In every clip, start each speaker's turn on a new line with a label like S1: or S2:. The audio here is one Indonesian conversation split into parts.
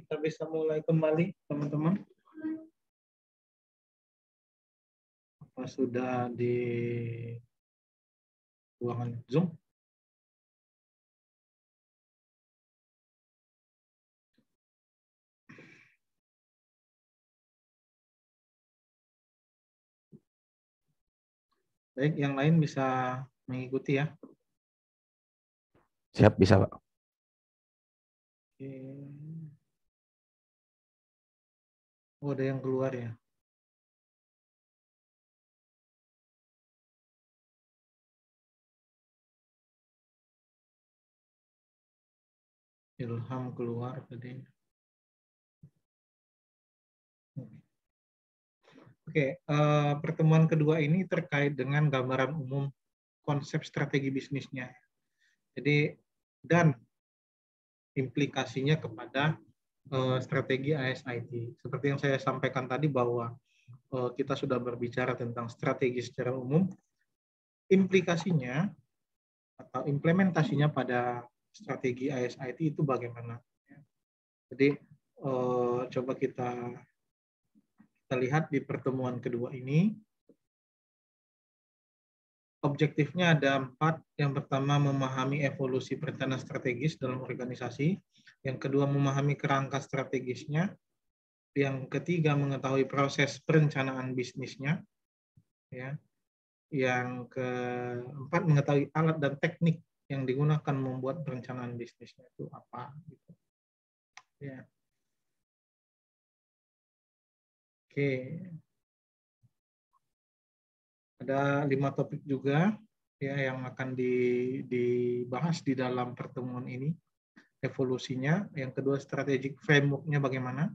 S1: kita bisa mulai kembali, teman-teman. Apa sudah di ruangan Zoom? Baik, yang lain bisa mengikuti ya.
S2: Siap, bisa Pak.
S1: Oke. Oh, ada yang keluar ya. Ilham keluar tadi. Oke, pertemuan kedua ini terkait dengan gambaran umum konsep strategi bisnisnya. Jadi, dan implikasinya kepada strategi ASIT. Seperti yang saya sampaikan tadi bahwa kita sudah berbicara tentang strategi secara umum, implikasinya atau implementasinya pada strategi ASIT itu bagaimana. Jadi coba kita lihat di pertemuan kedua ini. Objektifnya ada 4. Yang pertama, memahami evolusi perencanaan strategis dalam organisasi. Yang kedua, memahami kerangka strategisnya. Yang ketiga, mengetahui proses perencanaan bisnisnya. Ya. Yang keempat, mengetahui alat dan teknik yang digunakan membuat perencanaan bisnisnya itu apa. Gitu. Ya. Oke. Ada 5 topik juga ya yang akan dibahas di dalam pertemuan ini. Evolusinya, yang kedua strategic framework-nya bagaimana,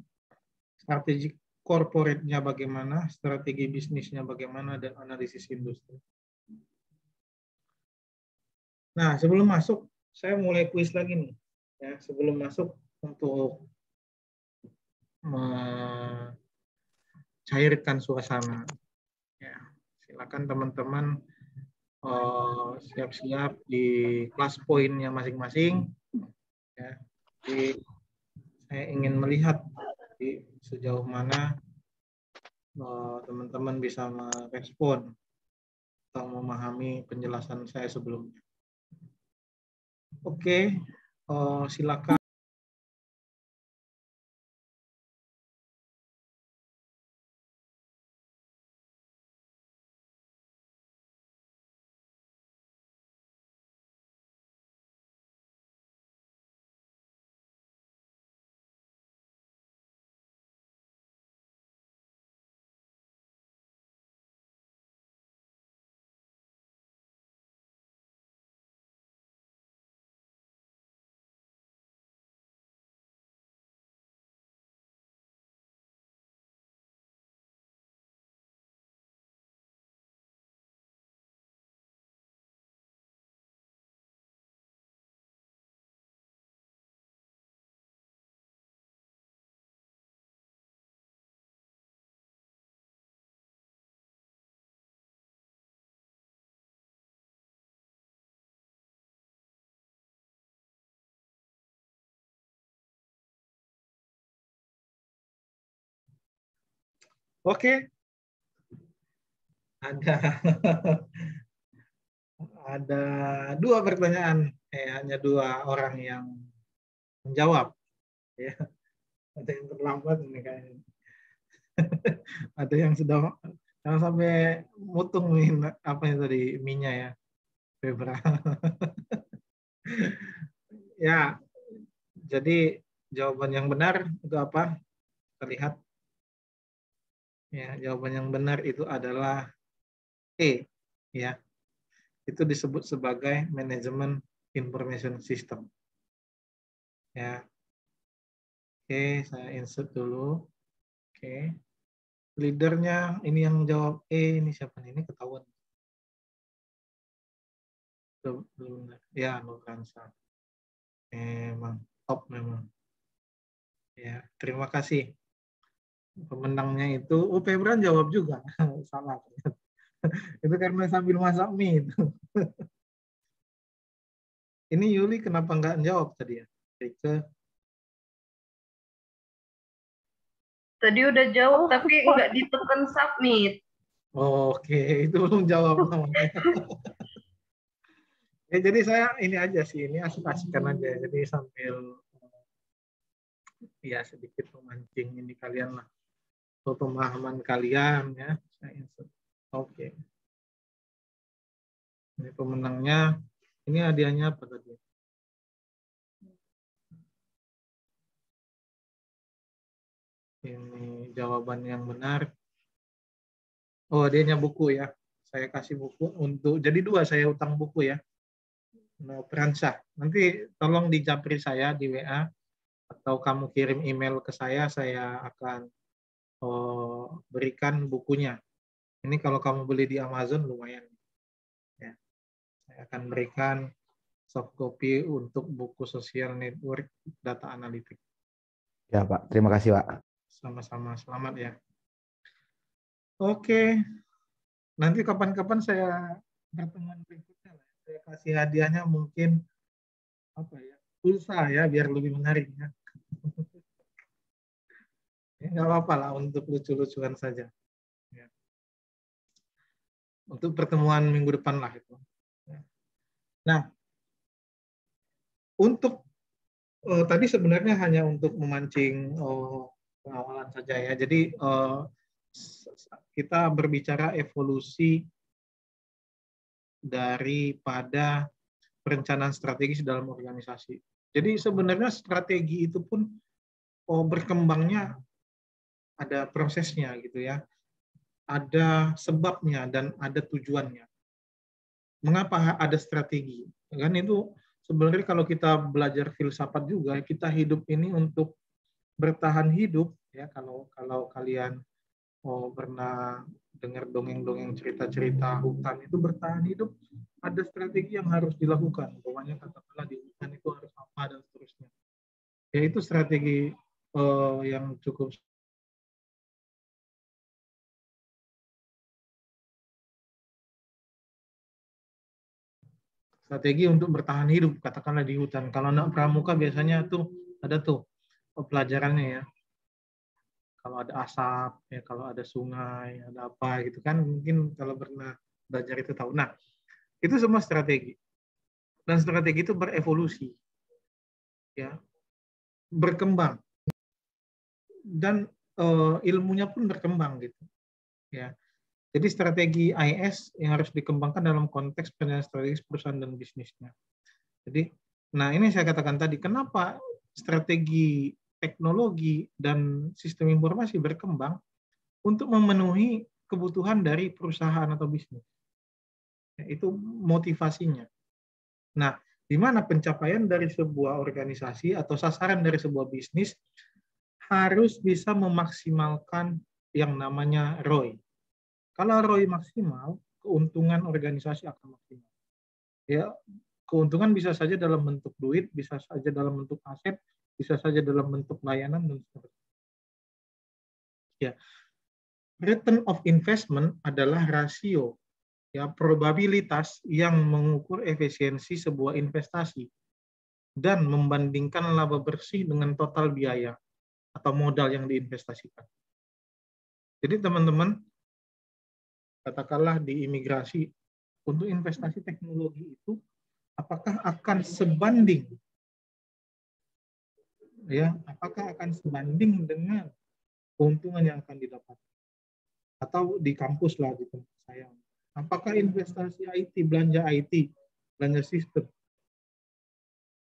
S1: strategic corporate-nya bagaimana, strategi bisnisnya bagaimana, dan analisis industri. Nah, sebelum masuk, saya mulai kuis lagi nih. Ya, sebelum masuk untuk mencairkan suasana. Ya, silakan teman-teman siap-siap di kelas poinnya masing-masing. Ya, jadi saya ingin melihat sejauh mana teman-teman bisa merespon atau memahami penjelasan saya sebelumnya. Oke, silakan. Oke, ada 2 pertanyaan, hanya 2 orang yang menjawab. Ya, ada yang terlambat ini kayaknya. Ada yang sudah jangan sampai mutung apa yang tadi minyak ya, Febra. Ya, jadi jawaban yang benar itu apa? Terlihat. Ya, jawaban yang benar itu adalah E. Ya, itu disebut sebagai manajemen information system. Ya, oke, saya insert dulu. Oke, leadernya ini yang jawab E, ini siapa nih? Ini ketahuan. Ya, Nurkansa. Memang top memang. Ya, terima kasih. Pemenangnya itu, Febran jawab juga. Salah. Itu karena sambil masak mie itu. Ini Yuli kenapa nggak jawab tadi ya? Ke
S2: Tadi udah jawab tapi nggak ditekan submit.
S1: Oke, itu belum jawab namanya. Ya, jadi saya ini aja sih, ini asik-asikan aja. Jadi sambil ya sedikit memancing ini kalian lah, pemahaman kalian ya. Oke, ini pemenangnya. Ini hadiahnya apa tadi? Ini jawaban yang benar. Oh, hadiahnya buku ya. Saya kasih buku untuk, jadi 2 saya utang buku ya. Peransah. Nanti tolong di japri saya di WA atau kamu kirim email ke saya akan berikan bukunya. Ini kalau kamu beli di Amazon lumayan. Ya. Saya akan berikan soft copy untuk buku Social Network Data Analytics.
S3: Ya Pak, terima kasih Pak.
S1: Sama-sama, selamat ya. Oke, nanti kapan-kapan saya pertemuan berikutnya lah. Saya kasih hadiahnya mungkin apa ya, pulsa ya, biar lebih menarik ya. Ya nggak apa-apa lah untuk lucu-lucuan saja. Ya. Untuk pertemuan minggu depan lah itu. Nah, untuk tadi sebenarnya hanya untuk memancing pengawalan saja ya. Jadi kita berbicara evolusi daripada perencanaan strategis dalam organisasi. Jadi sebenarnya strategi itu pun berkembangnya ada prosesnya gitu ya. Ada sebabnya dan ada tujuannya. Mengapa ada strategi? Kan itu sebenarnya kalau kita belajar filsafat juga, kita hidup ini untuk bertahan hidup ya. Kalau kalian pernah dengar dongeng-dongeng cerita-cerita hutan itu bertahan hidup, ada strategi yang harus dilakukan. Pokoknya katakanlah di hutan itu harus apa dan seterusnya. Ya itu strategi yang cukup strategi untuk bertahan hidup, katakanlah di hutan. Kalau anak pramuka biasanya tuh ada tuh pelajarannya ya. Kalau ada asap, ya kalau ada sungai, ada apa gitu kan, mungkin kalau pernah belajar itu tahu. Nah, itu semua strategi. Dan strategi itu berevolusi, ya, berkembang, dan ilmunya pun berkembang gitu, ya. Jadi strategi IS yang harus dikembangkan dalam konteks penilaian strategis perusahaan dan bisnisnya. Jadi, nah ini saya katakan tadi, kenapa strategi teknologi dan sistem informasi berkembang untuk memenuhi kebutuhan dari perusahaan atau bisnis. Ya, itu motivasinya. Nah, di mana pencapaian dari sebuah organisasi atau sasaran dari sebuah bisnis harus bisa memaksimalkan yang namanya ROI. Kalau ROI maksimal, keuntungan organisasi akan maksimal. Ya, keuntungan bisa saja dalam bentuk duit, bisa saja dalam bentuk aset, bisa saja dalam bentuk layanan dan seterusnya. Ya, return of investment adalah rasio, ya, probabilitas yang mengukur efisiensi sebuah investasi dan membandingkan laba bersih dengan total biaya atau modal yang diinvestasikan. Jadi teman-teman, katakanlah di imigrasi, untuk investasi teknologi itu apakah akan sebanding, ya, apakah akan sebanding dengan keuntungan yang akan didapat? Atau di kampus lah di tempat saya, apakah investasi IT, belanja IT, belanja sistem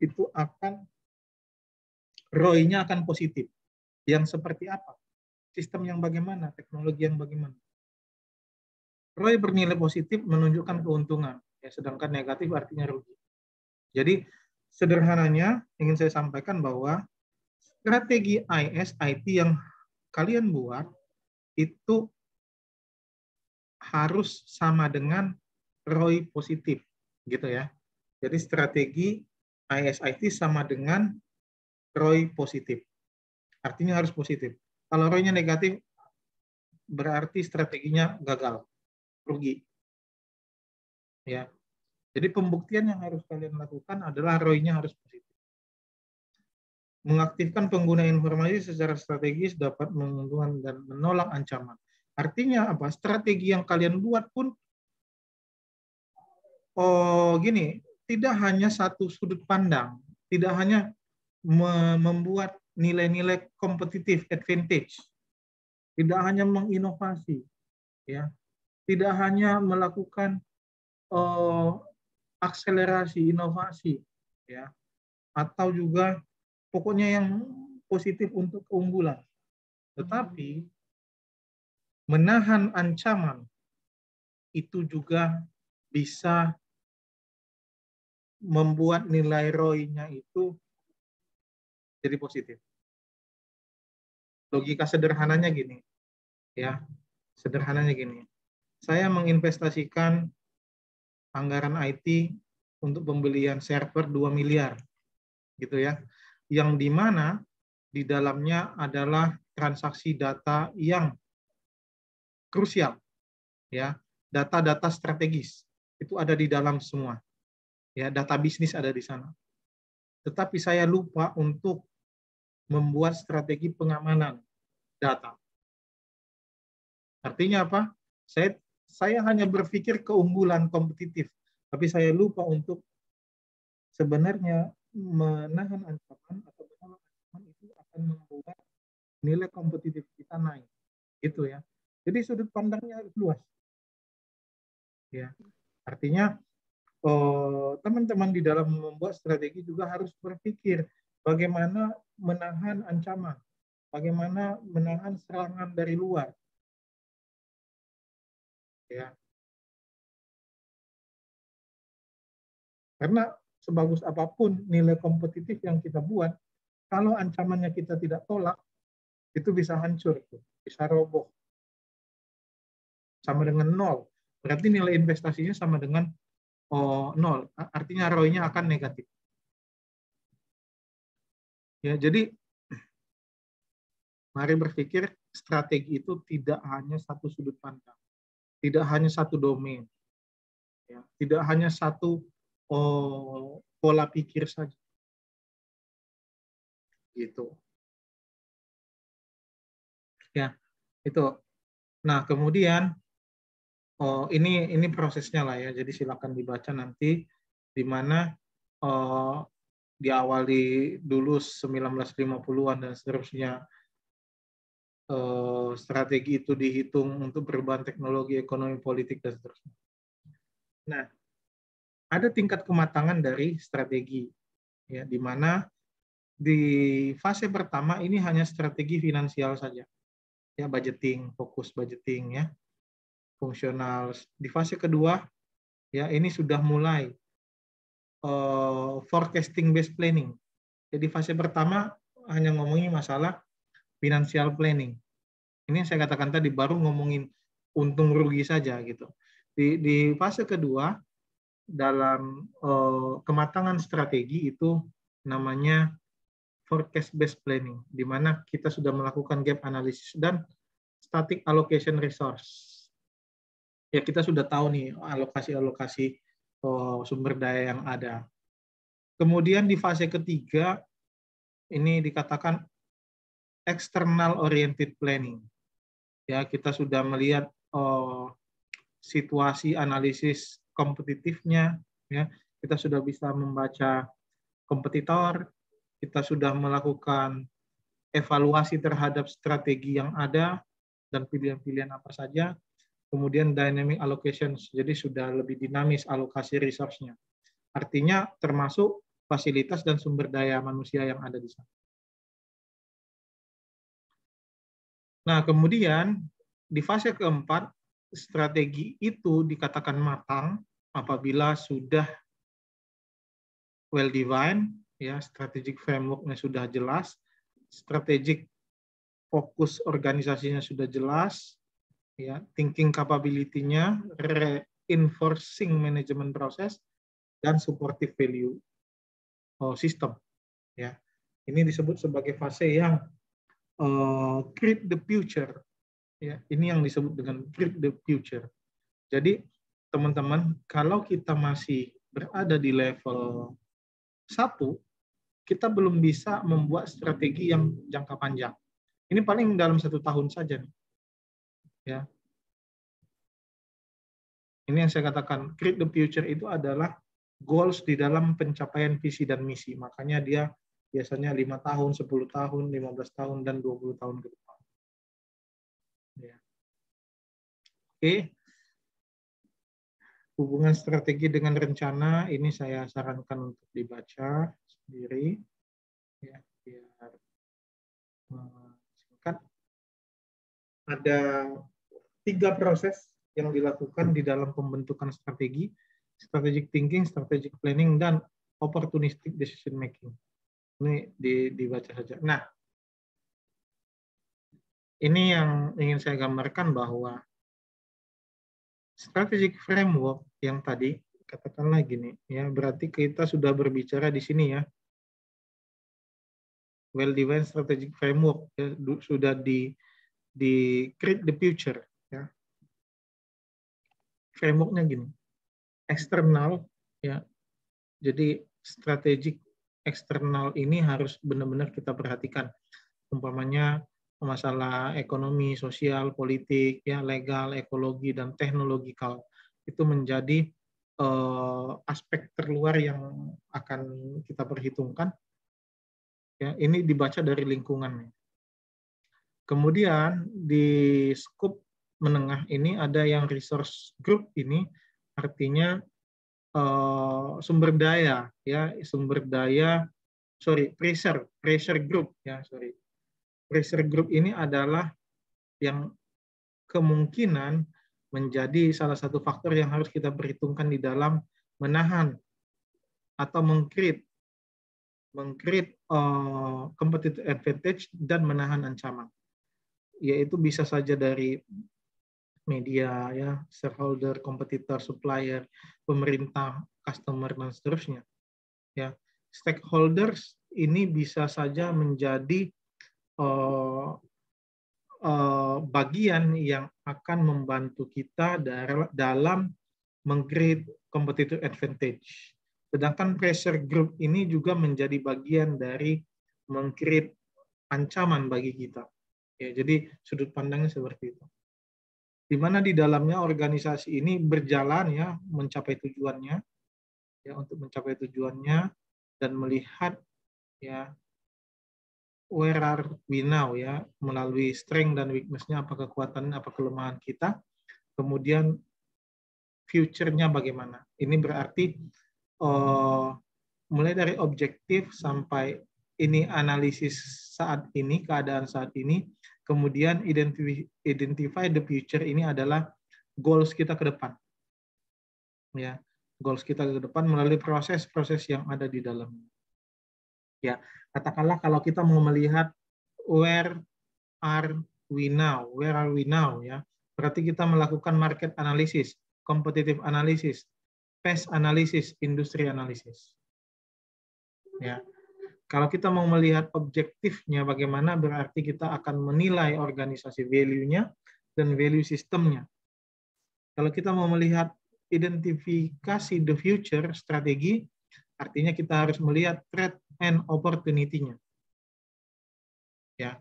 S1: itu akan ROI-nya akan positif? Yang seperti apa? Sistem yang bagaimana? Teknologi yang bagaimana? ROI bernilai positif menunjukkan keuntungan, ya, sedangkan negatif artinya rugi. Jadi sederhananya ingin saya sampaikan bahwa strategi IS IT yang kalian buat itu harus sama dengan ROI positif, gitu ya. Jadi strategi IS IT sama dengan ROI positif. Artinya harus positif. Kalau ROI-nya negatif, berarti strateginya gagal, rugi. Ya. Jadi pembuktian yang harus kalian lakukan adalah ROI-nya harus positif. Mengaktifkan pengguna informasi secara strategis dapat menguntungkan dan menolak ancaman. Artinya apa? Strategi yang kalian buat pun gini, tidak hanya satu sudut pandang, tidak hanya membuat nilai-nilai kompetitif advantage, tidak hanya menginovasi, ya, tidak hanya melakukan akselerasi inovasi, ya, atau juga pokoknya yang positif untuk keunggulan, tetapi menahan ancaman itu juga bisa membuat nilai ROI-nya itu jadi positif. Logika sederhananya gini, ya, sederhananya gini. Saya menginvestasikan anggaran IT untuk pembelian server 2 miliar, gitu ya, yang dimana di dalamnya adalah transaksi data yang krusial, ya, data-data strategis itu ada di dalam semua, ya, data bisnis ada di sana. Tetapi saya lupa untuk membuat strategi pengamanan data. Artinya apa? Saya hanya berpikir keunggulan kompetitif, tapi saya lupa untuk sebenarnya menahan ancaman atau menolak ancaman itu akan membuat nilai kompetitif kita naik, gitu ya. Jadi sudut pandangnya harus luas, ya. Artinya teman-teman di dalam membuat strategi juga harus berpikir bagaimana menahan ancaman, bagaimana menahan serangan dari luar, ya. Karena sebagus apapun nilai kompetitif yang kita buat, kalau ancamannya kita tidak tolak, itu bisa hancur, bisa roboh, sama dengan nol. Berarti nilai investasinya sama dengan nol. Artinya ROI-nya akan negatif. Ya, jadi mari berpikir strategi itu tidak hanya satu sudut pandang, tidak hanya satu domain, ya, tidak hanya satu pola pikir saja, gitu. Ya, itu. Nah, kemudian ini prosesnya lah ya. Jadi silakan dibaca nanti di mana diawali dulu 1950-an dan seterusnya. Strategi itu dihitung untuk perubahan teknologi, ekonomi, politik, dan seterusnya. Nah, ada tingkat kematangan dari strategi, ya, di mana di fase pertama ini hanya strategi finansial saja, ya, budgeting, fokus budgeting, ya, fungsional. Di fase kedua, ya, ini sudah mulai forecasting based planning. Jadi fase pertama hanya ngomongin masalah financial planning. Ini yang saya katakan tadi, baru ngomongin untung rugi saja gitu. Di fase kedua, dalam kematangan strategi itu namanya forecast based planning, di mana kita sudah melakukan gap analysis dan static allocation resource. Ya, kita sudah tahu nih alokasi-alokasi sumber daya yang ada. Kemudian di fase ketiga, ini dikatakan external oriented planning. Ya, kita sudah melihat situasi analisis kompetitifnya, ya, kita sudah bisa membaca kompetitor, kita sudah melakukan evaluasi terhadap strategi yang ada dan pilihan-pilihan apa saja, kemudian dynamic allocations, jadi sudah lebih dinamis alokasi resource-nya. Artinya termasuk fasilitas dan sumber daya manusia yang ada di sana. Nah, kemudian di fase keempat, strategi itu dikatakan matang apabila sudah well defined, ya, strategic framework-nya sudah jelas, strategic fokus organisasinya sudah jelas, ya, thinking capability-nya, reinforcing management process, dan supportive value system. Ya, ini disebut sebagai fase yang create the future. Ya, ini yang disebut dengan create the future. Jadi teman-teman, kalau kita masih berada di level 1, kita belum bisa membuat strategi yang jangka panjang. Ini paling dalam 1 tahun saja. Ya. Ini yang saya katakan, create the future itu adalah goals di dalam pencapaian visi dan misi. Makanya dia biasanya 5 tahun, 10 tahun, 15 tahun, dan 20 tahun ke depan. Ya. Oke. Hubungan strategi dengan rencana, ini saya sarankan untuk dibaca sendiri. Ya, biar singkat. Ada 3 proses yang dilakukan di dalam pembentukan strategi: strategic thinking, strategic planning, dan opportunistic decision making. Ini dibaca saja. Nah, ini yang ingin saya gambarkan bahwa strategic framework yang tadi, katakanlah gini, ya, berarti kita sudah berbicara di sini ya, well-defined strategic framework, ya, sudah di create the future. Ya. Frameworknya gini, eksternal, ya, jadi strategic eksternal ini harus benar-benar kita perhatikan. Umpamanya masalah ekonomi, sosial, politik, ya, legal, ekologi, dan teknologikal. Itu menjadi aspek terluar yang akan kita perhitungkan. Ya, ini dibaca dari lingkungan. Kemudian di skup menengah ini ada yang resource group, ini artinya sumber daya, ya, pressure group, ya, pressure group ini adalah yang kemungkinan menjadi salah satu faktor yang harus kita perhitungkan di dalam menahan atau meng-create competitive advantage dan menahan ancaman. Yaitu bisa saja dari media, ya, shareholder, kompetitor, supplier, pemerintah, customer, dan seterusnya. Ya, stakeholders ini bisa saja menjadi bagian yang akan membantu kita dalam meng-create competitive advantage. Sedangkan pressure group ini juga menjadi bagian dari meng-create ancaman bagi kita. Ya, jadi sudut pandangnya seperti itu. Di mana di dalamnya organisasi ini berjalan, ya, mencapai tujuannya, ya, untuk mencapai tujuannya dan melihat, ya, where are we now, ya, melalui strength dan weakness-nya, apa kekuatan, apa kelemahan kita, kemudian future-nya bagaimana. Ini berarti mulai dari objektif sampai ini analisis saat ini, keadaan saat ini, kemudian identify the future, ini adalah goals kita ke depan. Ya, goals kita ke depan melalui proses-proses yang ada di dalamnya. Ya, katakanlah kalau kita mau melihat where are we now, ya. Berarti kita melakukan market analysis, competitive analysis, pest analysis, industri analysis. Ya. Kalau kita mau melihat objektifnya bagaimana, berarti kita akan menilai organisasi value-nya dan value sistemnya. Kalau kita mau melihat identifikasi the future, strategi, artinya kita harus melihat threat and opportunity-nya. Ya,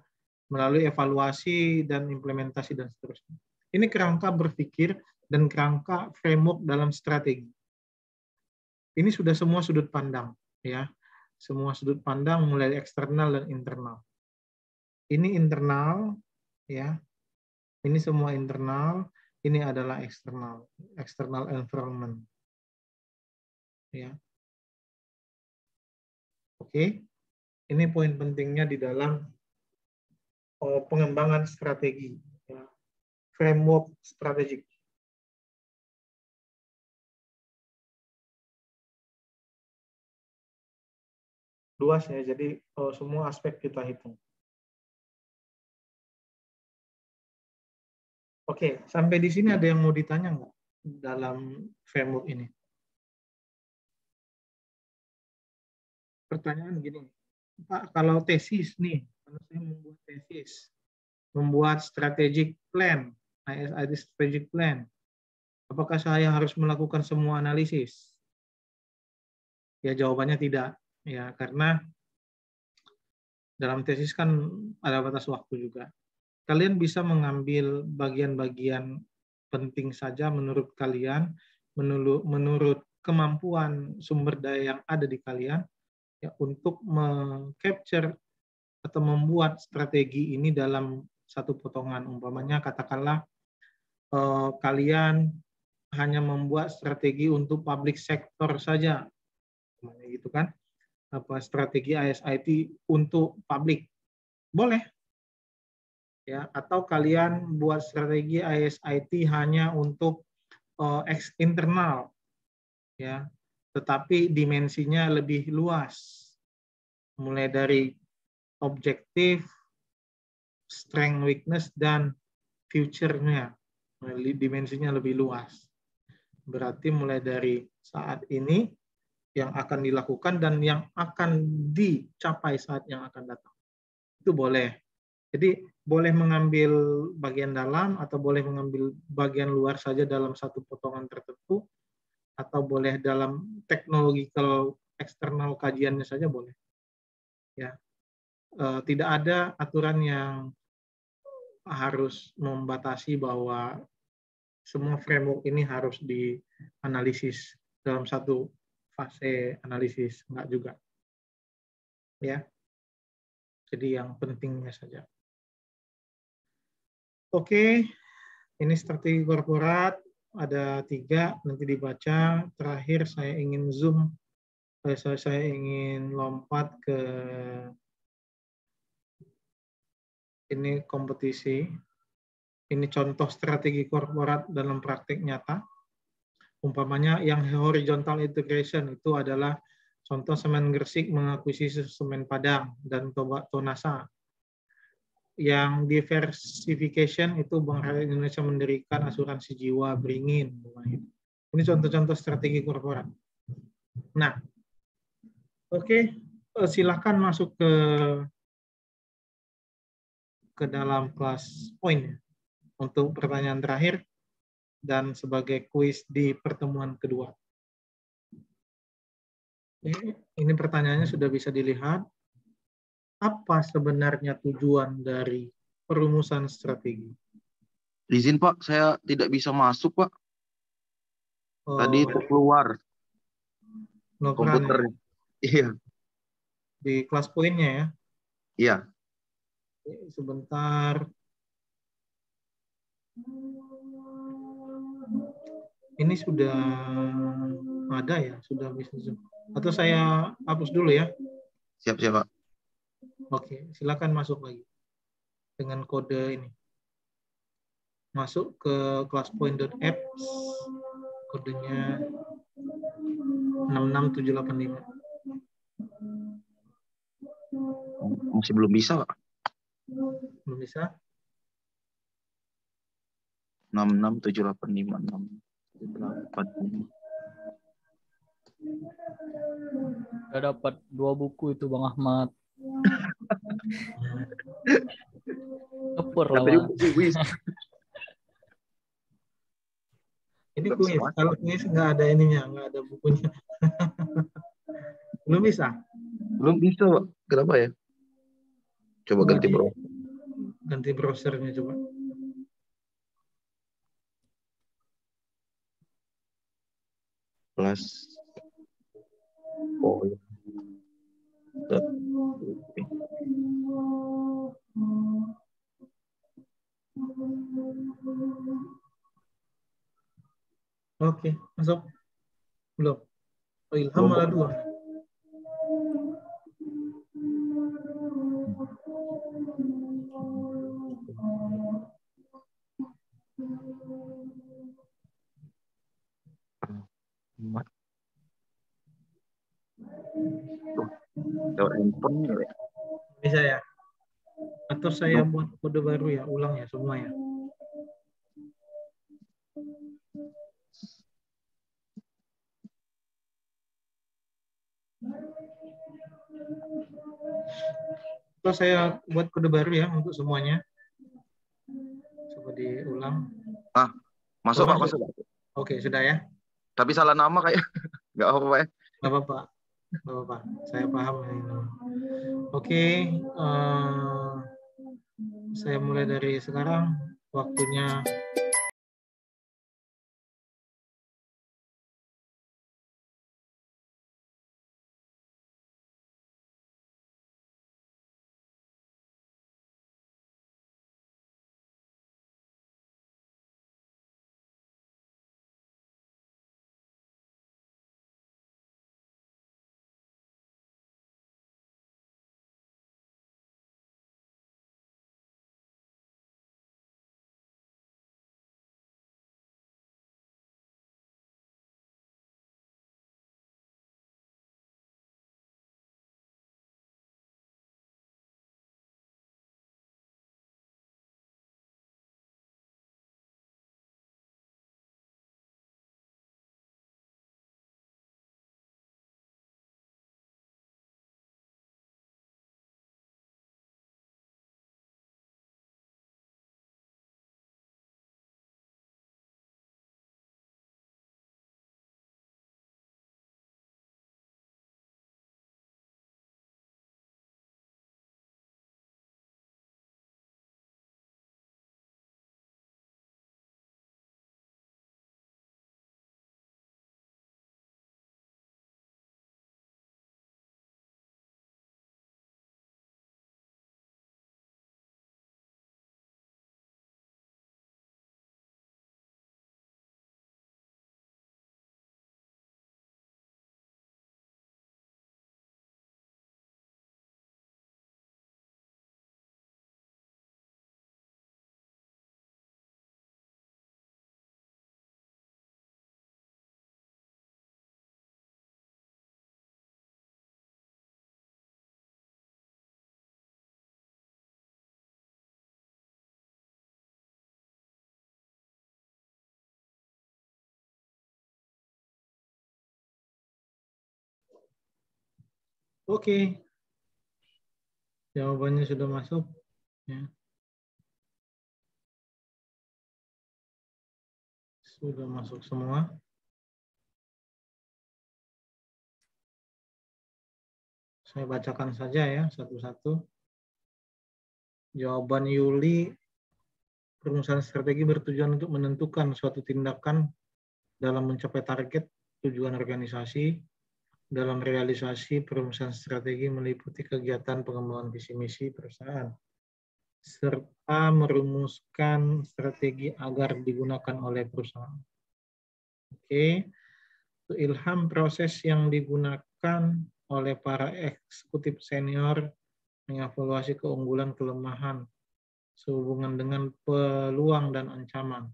S1: melalui evaluasi dan implementasi dan seterusnya. Ini kerangka berpikir dan kerangka framework dalam strategi. Ini sudah semua sudut pandang, ya. Semua sudut pandang mulai eksternal dan internal. Ini internal, ya. Ini semua internal, ini adalah eksternal, external environment. Ya. Oke. Ini poin pentingnya di dalam pengembangan strategi, ya. Framework strategik. Luas, ya, jadi semua aspek kita hitung. Oke, sampai di sini ada yang mau ditanya nggak dalam framework ini? Pertanyaan gini, Pak, kalau tesis nih, kalau saya membuat tesis, membuat strategic plan, ISID strategic plan, apakah saya harus melakukan semua analisis? Ya, jawabannya tidak, ya, karena dalam tesis kan ada batas waktu juga. Kalian bisa mengambil bagian-bagian penting saja menurut kalian, menurut kemampuan sumber daya yang ada di kalian, ya, untuk meng-capture atau membuat strategi ini dalam satu potongan. Umpamanya katakanlah kalian hanya membuat strategi untuk public sector saja, gitu kan? Apa strategi ISIT untuk publik, boleh, ya. Atau kalian buat strategi ISIT hanya untuk internal, ya, tetapi dimensinya lebih luas, mulai dari objektif, strength, weakness, dan future-nya, dimensinya lebih luas. Berarti mulai dari saat ini yang akan dilakukan dan yang akan dicapai saat yang akan datang. Itu boleh. Jadi boleh mengambil bagian dalam atau boleh mengambil bagian luar saja dalam satu potongan tertentu, atau boleh dalam technological eksternal kajiannya saja boleh. Ya. Tidak ada aturan yang harus membatasi bahwa semua framework ini harus dianalisis dalam satu fase analisis, enggak juga, ya. Jadi yang pentingnya saja. Oke, ini strategi korporat ada 3, nanti dibaca. Terakhir saya ingin zoom, saya ingin lompat ke ini kompetisi. Ini contoh strategi korporat dalam praktik nyata. Umpamanya yang horizontal integration itu adalah contoh Semen Gresik mengakuisisi Semen Padang dan Tonasa. Yang diversification itu Bank Rakyat Indonesia mendirikan asuransi jiwa Beringin. Ini contoh-contoh strategi korporat. Nah, oke, silakan masuk ke dalam kelas poin untuk pertanyaan terakhir dan sebagai kuis di pertemuan kedua. Ini pertanyaannya sudah bisa dilihat. Apa sebenarnya tujuan dari perumusan strategi?
S4: Izin Pak, saya tidak bisa masuk Pak. Tadi itu keluar komputer. Iya.
S1: Di kelas poinnya ya?
S4: Iya.
S1: Sebentar. Ini sudah ada ya? Sudah bisa zoom. Atau saya hapus dulu ya?
S4: Siap, Pak.
S1: Oke, silakan masuk lagi dengan kode ini. Masuk ke classpoint.apps, kodenya 66785.
S4: Masih belum bisa, Pak.
S1: Belum bisa?
S4: 66785.
S5: Udah dapat 2 buku itu Bang Ahmad. Kepur lah Bang.
S1: Ini kuis. Kalau kuis nggak ada ininya, nggak ada bukunya. Belum bisa?
S4: Belum bisa, Pak. Kenapa ya? Coba ganti browser.
S1: Ganti browsernya coba.
S4: Plus. Oh, ya.
S1: Oke, masuk. Belum. Oh, Ilham malah dua. Bisa ya? Atau saya buat kode baru ya, ulang ya semua ya? Atau saya buat kode baru ya untuk semuanya? Coba diulang.
S4: Masuk, Pak, masuk.
S1: Oke, sudah ya?
S4: Tapi salah nama kayak. Nggak apa-apa ya?
S1: Nggak apa-apa. Bapak, saya paham ini. Oke, saya mulai dari sekarang. Waktunya oke. Jawabannya sudah masuk. Ya. Sudah masuk semua. Saya bacakan saja ya satu-satu. Jawaban Yuli, perumusan strategi bertujuan untuk menentukan suatu tindakan dalam mencapai target tujuan organisasi. Dalam realisasi perumusan strategi meliputi kegiatan pengembangan visi misi perusahaan, serta merumuskan strategi agar digunakan oleh perusahaan. Oke, ilham proses yang digunakan oleh para eksekutif senior mengevaluasi keunggulan kelemahan sehubungan dengan peluang dan ancaman.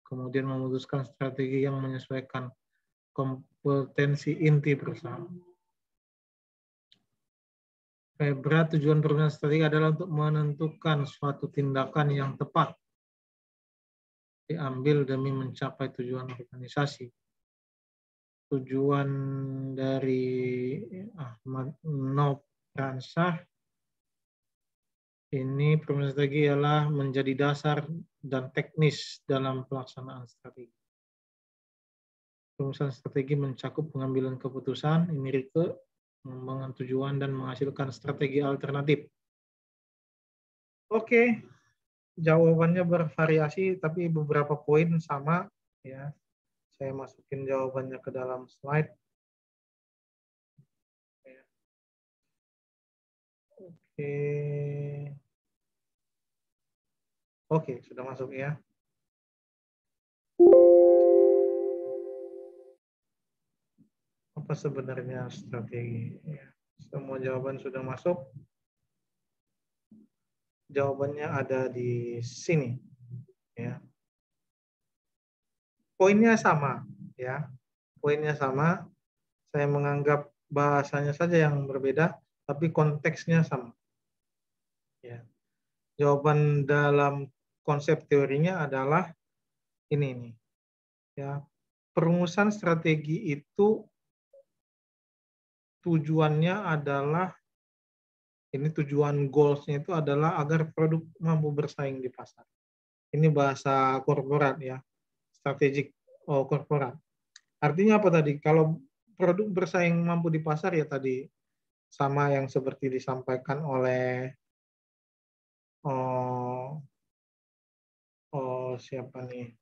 S1: Kemudian memutuskan strategi yang menyesuaikan kompetensi inti perusahaan. Berat tujuan perumusan strategi adalah untuk menentukan suatu tindakan yang tepat diambil demi mencapai tujuan organisasi. Tujuan dari Ahmad Nofransah ini perumusan strategi ialah menjadi dasar dan teknis dalam pelaksanaan strategi. Perumusan strategi mencakup pengambilan keputusan, ini Rike, pengembangan tujuan, dan menghasilkan strategi alternatif. Oke, jawabannya bervariasi, tapi beberapa poin sama. Ya, saya masukin jawabannya ke dalam slide. Oke, sudah masuk ya. Apa sebenarnya strategi? Ya, semua jawaban sudah masuk. Jawabannya ada di sini. Ya. Poinnya sama, ya. Poinnya sama. Saya menganggap bahasanya saja yang berbeda, tapi konteksnya sama. Ya. Jawaban dalam konsep teorinya adalah ini nih. Ya. Perumusan strategi itu tujuannya adalah, ini tujuan goals-nya itu adalah agar produk mampu bersaing di pasar. Ini bahasa korporat ya, strategik korporat. Artinya apa tadi? Kalau produk bersaing mampu di pasar ya tadi sama yang seperti disampaikan oleh siapa nih?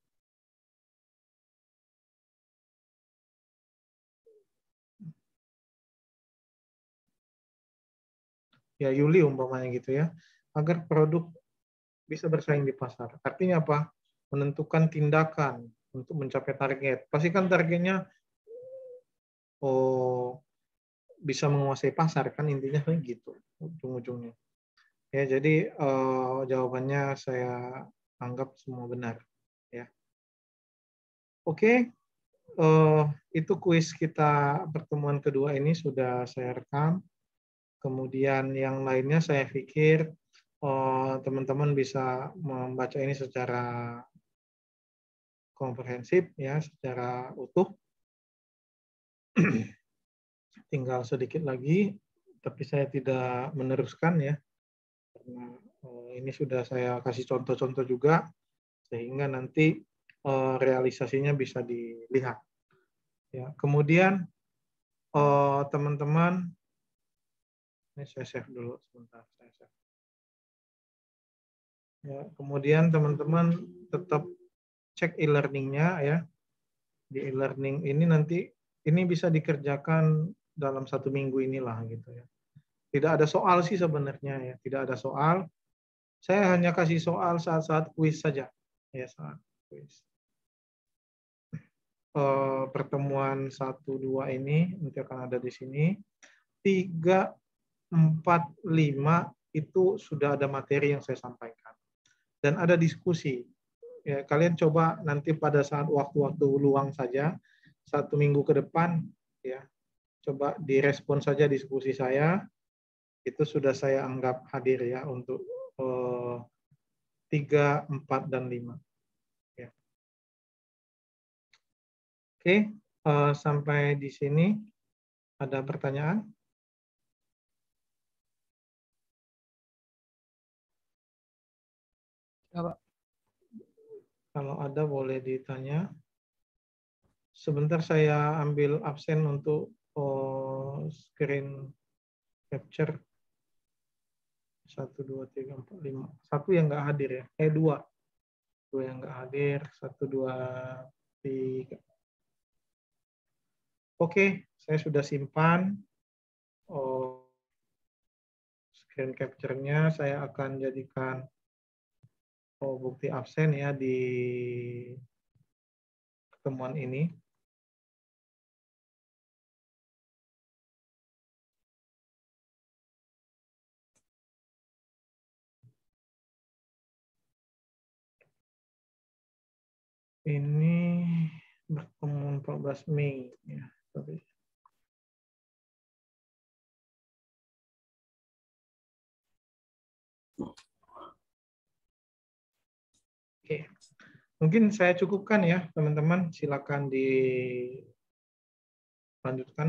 S1: Ya Yuli umpamanya gitu ya, agar produk bisa bersaing di pasar. Artinya apa? Menentukan tindakan untuk mencapai target. Pastikan targetnya bisa menguasai pasar, kan intinya kayak gitu ujung-ujungnya. Ya, jadi jawabannya saya anggap semua benar. Ya. Oke, itu kuis kita pertemuan kedua ini sudah saya rekam. Kemudian yang lainnya saya pikir teman-teman bisa membaca ini secara komprehensif, ya, secara utuh. Tinggal sedikit lagi, tapi saya tidak meneruskan ya, karena ini sudah saya kasih contoh-contoh juga, sehingga nanti realisasinya bisa dilihat. Ya, kemudian teman-teman, ini saya save dulu sebentar, saya save. Ya, kemudian teman-teman tetap cek e-learning-nya ya. Di e-learning ini nanti ini bisa dikerjakan dalam 1 minggu inilah gitu ya. Tidak ada soal sih sebenarnya ya, tidak ada soal. Saya hanya kasih soal saat-saat kuis saja ya, saat kuis. Pertemuan 1, 2 ini nanti akan ada di sini. 3, 4, 5 itu sudah ada materi yang saya sampaikan. Dan ada diskusi. Ya, kalian coba nanti pada saat waktu-waktu luang saja, 1 minggu ke depan, ya, coba direspon saja diskusi saya. Itu sudah saya anggap hadir ya untuk 3, 4, dan 5. Ya. Oke, sampai di sini ada pertanyaan?
S5: Ya, Pak.
S1: Kalau ada boleh ditanya. Sebentar saya ambil absen untuk screen capture. 1, 2, 3, 4, 5. 1 yang nggak hadir ya. 2. 2 yang nggak hadir. 1, 2, 3. Oke, saya sudah simpan screen capture-nya. Saya akan jadikan bukti absen ya di pertemuan ini. Ini pertemuan 14 Mei ya. Sorry. Oke. Mungkin saya cukupkan ya, teman-teman. Silakan dilanjutkan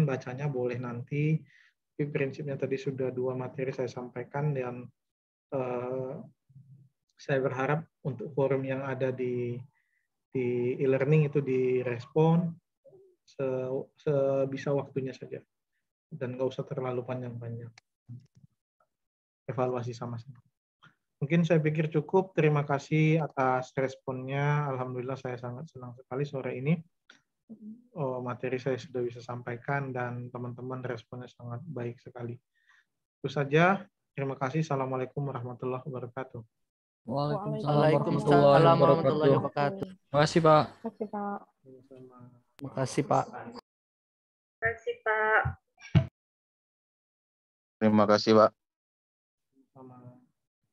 S1: bacanya, boleh nanti. Tapi prinsipnya tadi sudah 2 materi saya sampaikan, dan saya berharap untuk forum yang ada di e-learning itu direspon sebisa waktunya saja. Dan nggak usah terlalu panjang-panjang. Evaluasi sama-sama. Mungkin saya pikir cukup. Terima kasih atas responnya. Alhamdulillah saya sangat senang sekali sore ini. Materi saya sudah bisa sampaikan dan teman-teman responnya sangat baik sekali. Itu saja. Terima kasih. Assalamualaikum warahmatullahi wabarakatuh.
S5: Waalaikumsalam warahmatullahi wabarakatuh. Terima kasih, Pak.
S3: Terima kasih, Pak.
S2: Terima kasih, Pak.
S4: Terima kasih, Pak.